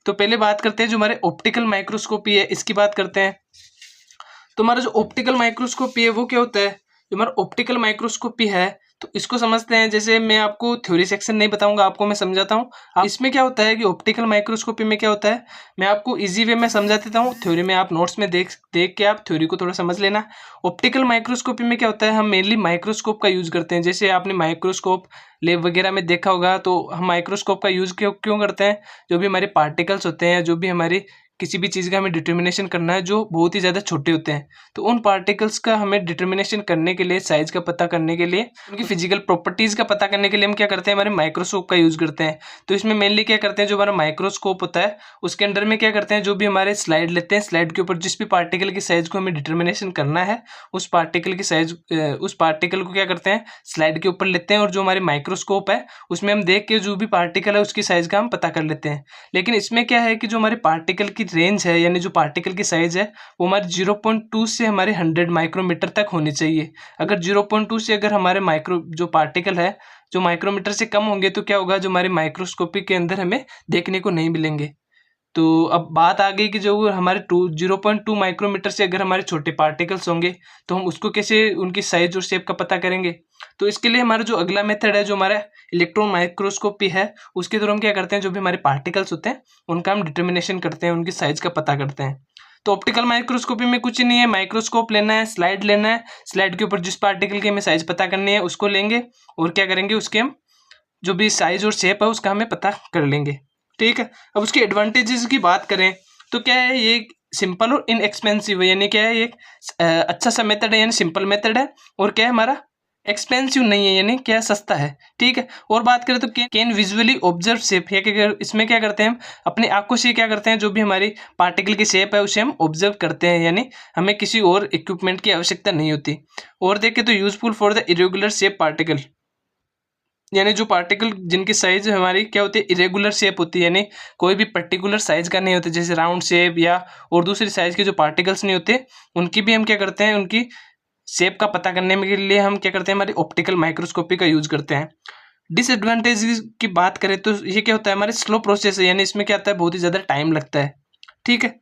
तो पहले बात करते हैं जो हमारे ऑप्टिकल माइक्रोस्कोपी है इसकी बात करते हैं। तो हमारा जो ऑप्टिकल माइक्रोस्कोपी है वो क्या होता है, जो हमारा ऑप्टिकल माइक्रोस्कोपी है तो इसको समझते हैं। जैसे मैं आपको थ्योरी सेक्शन नहीं बताऊंगा, आपको मैं समझाता हूँ। इसमें क्या होता है कि ऑप्टिकल माइक्रोस्कोपी में क्या होता है, मैं आपको इजी वे में समझा देता हूँ। थ्योरी में आप नोट्स में देख देख के आप थ्योरी को थोड़ा समझ लेना। ऑप्टिकल माइक्रोस्कोपी में क्या होता है, हम मेनली माइक्रोस्कोप का यूज करते हैं। जैसे आपने माइक्रोस्कोप लैब वगैरह में देखा होगा, तो हम माइक्रोस्कोप का यूज क्यों क्यों करते हैं, जो भी हमारे पार्टिकल्स होते हैं, जो भी हमारी किसी भी चीज़ का हमें डिटर्मिनेशन करना है जो बहुत ही ज़्यादा छोटे होते हैं, तो उन पार्टिकल्स का हमें डिटर्मिनेशन करने के लिए, साइज का पता करने के लिए, उनकी फिजिकल प्रॉपर्टीज़ का पता करने के लिए हम क्या करते हैं, हमारे माइक्रोस्कोप का यूज़ करते हैं। तो इसमें मेनली क्या करते हैं, जो हमारा माइक्रोस्कोप होता है उसके अंदर में क्या करते हैं, जो भी हमारे स्लाइड लेते हैं, स्लाइड के ऊपर जिस भी पार्टिकल की साइज को हमें डिटर्मिनेशन करना है, उस पार्टिकल की साइज, उस पार्टिकल को क्या करते हैं, स्लाइड के ऊपर लेते हैं, और जो हमारे माइक्रोस्कोप है उसमें हम देख के जो भी पार्टिकल है उसकी साइज का हम पता कर लेते हैं। लेकिन इसमें क्या है कि जो हमारे पार्टिकल की रेंज है, यानी जो पार्टिकल की साइज है वो हमारे 0.2 से हमारे 100 माइक्रोमीटर तक होनी चाहिए। अगर 0.2 से अगर हमारे जो पार्टिकल है जो माइक्रोमीटर से कम होंगे तो क्या होगा, जो हमारे माइक्रोस्कोपी के अंदर हमें देखने को नहीं मिलेंगे। तो अब बात आ गई कि जो हमारे 0.2 माइक्रोमीटर से अगर हमारे छोटे पार्टिकल्स होंगे तो हम उसको कैसे उनकी साइज और शेप का पता करेंगे। तो इसके लिए हमारा जो अगला मेथड है, जो हमारा इलेक्ट्रॉन माइक्रोस्कोपी है, उसके थ्रू हम क्या करते हैं, जो भी हमारे पार्टिकल्स होते हैं उनका हम डिटर्मिनेशन करते हैं, उनकी साइज का पता करते हैं। तो ऑप्टिकल माइक्रोस्कोपी में कुछ नहीं है, माइक्रोस्कोप लेना है, स्लाइड लेना है, स्लाइड के ऊपर जिस पार्टिकल की हमें साइज पता करनी है उसको लेंगे, और क्या करेंगे, उसके हम जो भी साइज और शेप है उसका हमें पता कर लेंगे। ठीक है। अब उसके एडवांटेजेस की बात करें तो क्या है, ये सिंपल और इनएक्सपेंसिव है, यानी क्या है, ये अच्छा सा मेथड है, यानी सिंपल मेथड है, और क्या है हमारा एक्सपेंसिव नहीं है, यानी क्या सस्ता है। ठीक है। और बात करें तो कैन विजुअली ऑब्जर्व शेप, या क्या इसमें क्या करते हैं, हम अपनी आंखों से क्या करते हैं, जो भी हमारी पार्टिकल की शेप है उसे हम ऑब्जर्व करते हैं, यानी हमें किसी और इक्विपमेंट की आवश्यकता नहीं होती। और देखें तो useful for the irregular shape particle, यानी जो पार्टिकल जिनकी साइज हमारी क्या होती है, इरेगुलर शेप होती है, यानी कोई भी पर्टिकुलर साइज का नहीं होता, जैसे राउंड शेप या और दूसरी साइज के जो पार्टिकल्स नहीं होते, उनकी भी हम क्या करते हैं, उनकी शेप का पता करने के लिए हम क्या करते हैं, हमारी ऑप्टिकल माइक्रोस्कोपी का यूज करते हैं। डिसएडवांटेज की बात करें तो ये क्या होता है, हमारे स्लो प्रोसेस है, यानी इसमें क्या होता है, बहुत ही ज़्यादा टाइम लगता है। ठीक है।